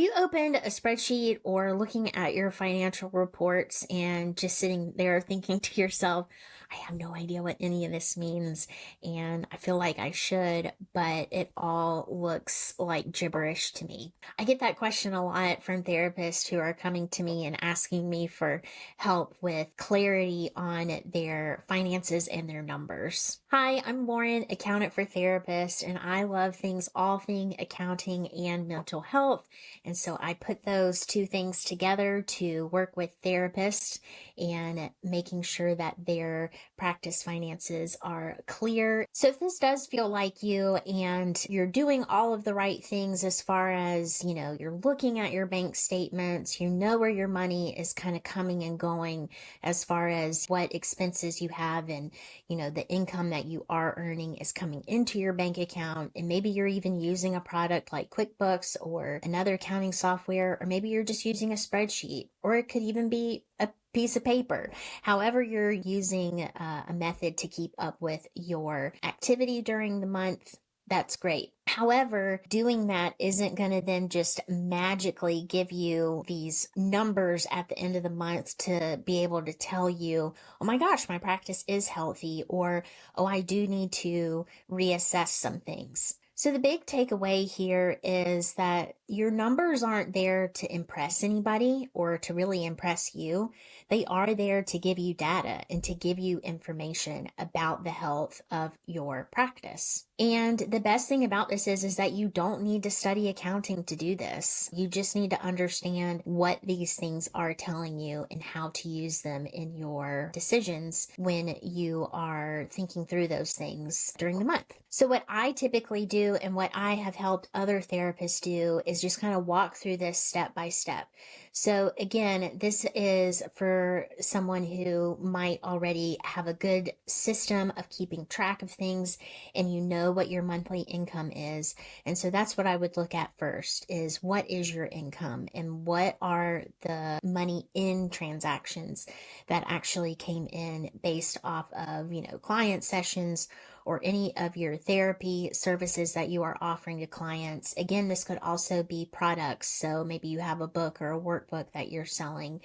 you opened a spreadsheet or looking at your financial reports and just sitting there thinking to yourself, I have no idea what any of this means, and I feel like I should, but it all looks like gibberish to me? I get that question a lot from therapists who are coming to me and asking me for help with clarity on their finances and their numbers. Hi, I'm Lauren, accountant for therapists, and I love all thing accounting and mental health. And so I put those two things together to work with therapists and making sure that their practice finances are clear. So if this does feel like you and you're doing all of the right things as far as, you're looking at your bank statements, you know where your money is kind of coming and going as far as what expenses you have and, the income that you are earning is coming into your bank account. And maybe you're even using a product like QuickBooks or another accounting software, or maybe you're just using a spreadsheet, or it could even be a piece of paper. However, you're using a method to keep up with your activity during the month, that's great. However, doing that isn't going to then just magically give you these numbers at the end of the month to be able to tell you, oh my gosh, my practice is healthy, or, oh, I do need to reassess some things. So the big takeaway here is that your numbers aren't there to impress anybody or to really impress you. They are there to give you data and to give you information about the health of your practice. And the best thing about this is that you don't need to study accounting to do this. You just need to understand what these things are telling you and how to use them in your decisions when you are thinking through those things during the month. So what I typically do and what I have helped other therapists do is just kind of walk through this step by step. So again, this is for someone who might already have a good system of keeping track of things and you know what your monthly income is. And so that's what I would look at first is what is your income and what are the money in transactions that actually came in based off of, client sessions or any of your therapy services that you are offering to clients. Again, this could also be products. So maybe you have a book or a workbook that you're selling,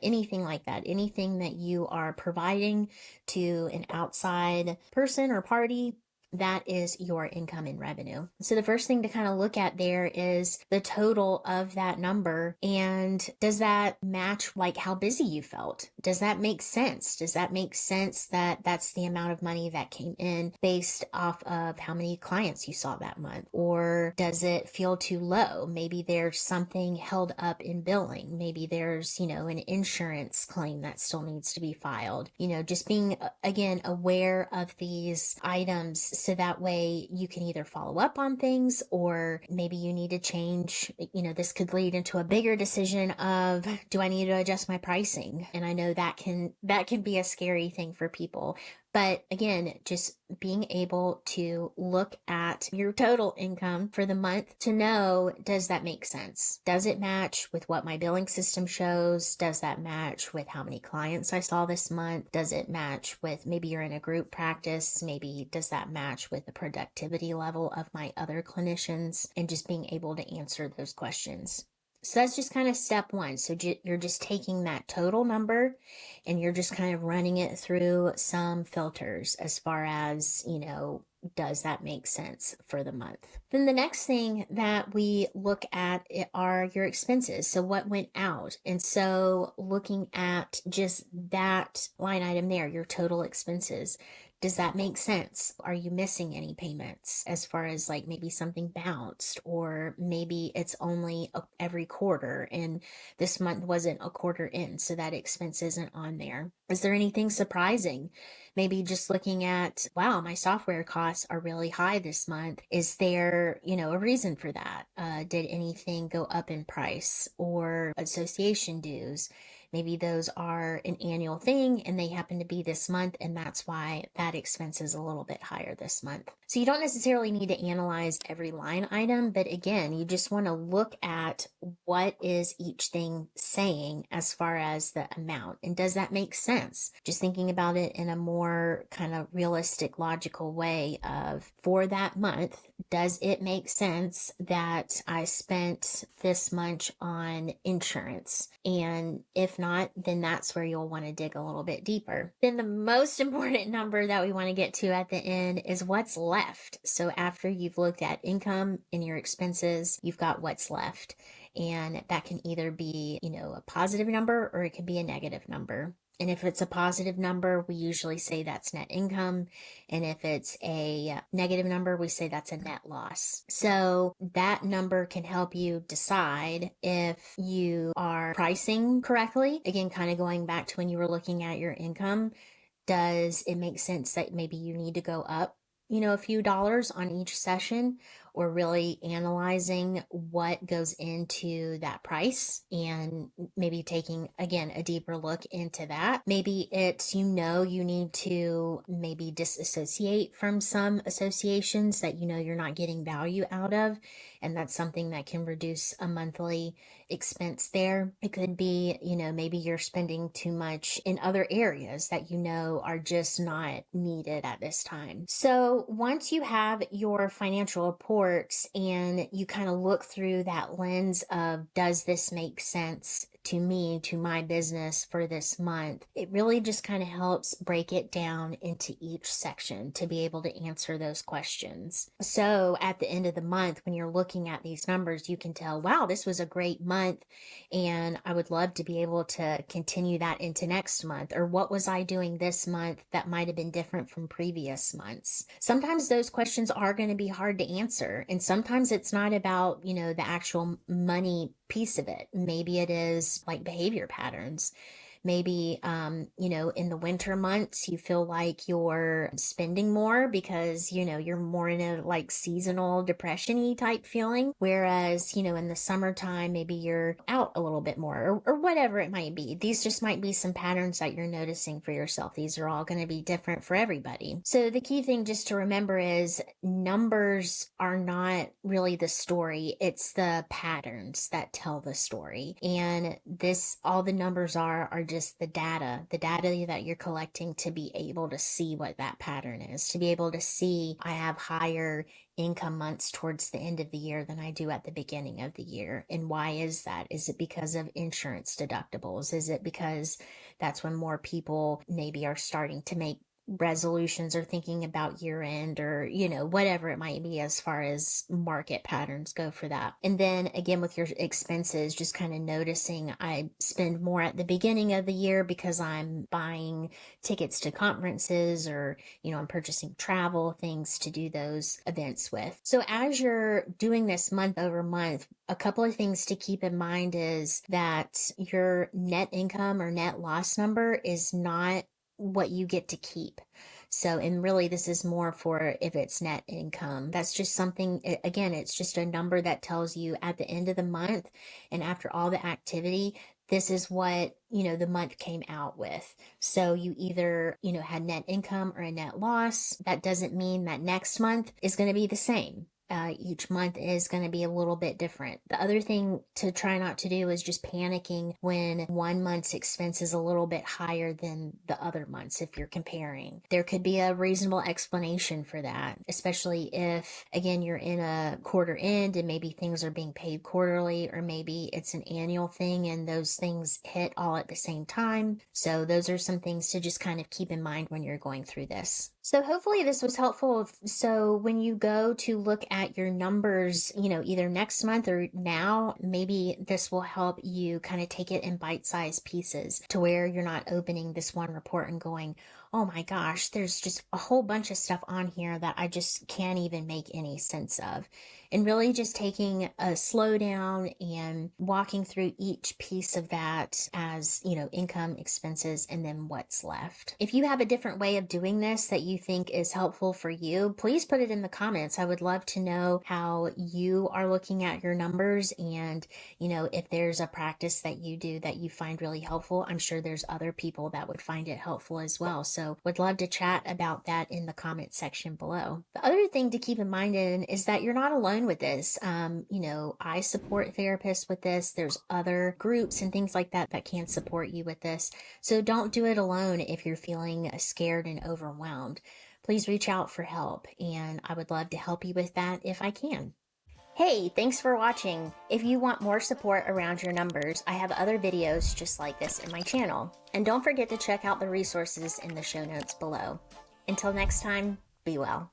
anything like that, anything that you are providing to an outside person or party. That is your income and revenue. So the first thing to kind of look at there is the total of that number. And does that match like how busy you felt? Does that make sense? Does that make sense that that's the amount of money that came in based off of how many clients you saw that month? Or does it feel too low? Maybe there's something held up in billing. Maybe there's, an insurance claim that still needs to be filed. Just being, again, aware of these items so that way you can either follow up on things or maybe you need to change. This could lead into a bigger decision of, do I need to adjust my pricing? And I know that can be a scary thing for people. But again, just being able to look at your total income for the month to know, does that make sense? Does it match with what my billing system shows? Does that match with how many clients I saw this month? Does it match with, maybe you're in a group practice, maybe does that match with the productivity level of my other clinicians? And just being able to answer those questions. So that's just kind of step one. So you're just taking that total number and you're just kind of running it through some filters as far as, does that make sense for the month? Then the next thing that we look at are your expenses. So what went out? And so looking at just that line item there, your total expenses. Does that make sense? Are you missing any payments as far as like maybe something bounced, or maybe it's only every quarter and this month wasn't a quarter in, so that expense isn't on there? Is there anything surprising? Maybe just looking at, wow, my software costs are really high this month. Is there, a reason for that? Did anything go up in price or association dues? Maybe those are an annual thing and they happen to be this month, and that's why that expense is a little bit higher this month. So you don't necessarily need to analyze every line item, but again, you just want to look at what is each thing saying as far as the amount, and does that make sense? Just thinking about it in a more kind of realistic, logical way of, for that month, does it make sense that I spent this much on insurance? And if not, then that's where you'll want to dig a little bit deeper. Then the most important number that we want to get to at the end is what's left. So after you've looked at income and your expenses, you've got what's left. And that can either be, a positive number, or it can be a negative number. And if it's a positive number, we usually say that's net income. And if it's a negative number, we say that's a net loss. So that number can help you decide if you are pricing correctly. Again, kind of going back to when you were looking at your income, does it make sense that maybe you need to go up, a few dollars on each session, or really analyzing what goes into that price and maybe taking, again, a deeper look into that. Maybe it's, you need to maybe disassociate from some associations that you're not getting value out of, and that's something that can reduce a monthly expense there. It could be, maybe you're spending too much in other areas that are just not needed at this time. So once you have your financial reports and you kind of look through that lens of, does this make sense to me, to my business for this month, it really just kind of helps break it down into each section to be able to answer those questions. So at the end of the month, when you're looking at these numbers, you can tell, wow, this was a great month, and I would love to be able to continue that into next month. Or what was I doing this month that might have been different from previous months? Sometimes those questions are going to be hard to answer, and sometimes it's not about, the actual money piece of it. Maybe it is like behavior patterns. Maybe, in the winter months, you feel like you're spending more because, you're more in a like seasonal depression-y type feeling. Whereas, in the summertime, maybe you're out a little bit more, or whatever it might be. These just might be some patterns that you're noticing for yourself. These are all going to be different for everybody. So the key thing just to remember is, numbers are not really the story. It's the patterns that tell the story. And all the numbers are just the data that you're collecting to be able to see what that pattern is, to be able to see, I have higher income months towards the end of the year than I do at the beginning of the year. And why is that? Is it because of insurance deductibles? Is it because that's when more people maybe are starting to make resolutions or thinking about year end, or whatever it might be as far as market patterns go for that. And then again, with your expenses, just kind of noticing, I spend more at the beginning of the year because I'm buying tickets to conferences, or I'm purchasing travel things to do those events with. So as you're doing this month over month, a couple of things to keep in mind is that your net income or net loss number is not what you get to keep. So, and really this is more for if it's net income. That's just something, again, it's just a number that tells you at the end of the month, and after all the activity, this is what, the month came out with. So you either, had net income or a net loss. That doesn't mean that next month is going to be the same. Each month is going to be a little bit different. The other thing to try not to do is just panicking when one month's expense is a little bit higher than the other months. If you're comparing, there could be a reasonable explanation for that, especially if, again, you're in a quarter end and maybe things are being paid quarterly, or maybe it's an annual thing and those things hit all at the same time. So those are some things to just kind of keep in mind when you're going through this. So hopefully this was helpful. So when you go to look at your numbers, either next month or now, maybe this will help you kind of take it in bite-sized pieces to where you're not opening this one report and going, oh my gosh, there's just a whole bunch of stuff on here that I just can't even make any sense of. and really just taking a slow down and walking through each piece of that as, income, expenses, and then what's left. If you have a different way of doing this that you think is helpful for you, please put it in the comments. I would love to know how you are looking at your numbers, and, if there's a practice that you do that you find really helpful. I'm sure there's other people that would find it helpful as well. So would love to chat about that in the comment section below. The other thing to keep in mind is that you're not alone with this. I support therapists with this. There's other groups and things like that that can support you with this. So don't do it alone if you're feeling scared and overwhelmed. Please reach out for help, and I would love to help you with that if I can. Hey, thanks for watching. If you want more support around your numbers, I have other videos just like this in my channel. And don't forget to check out the resources in the show notes below. Until next time, be well.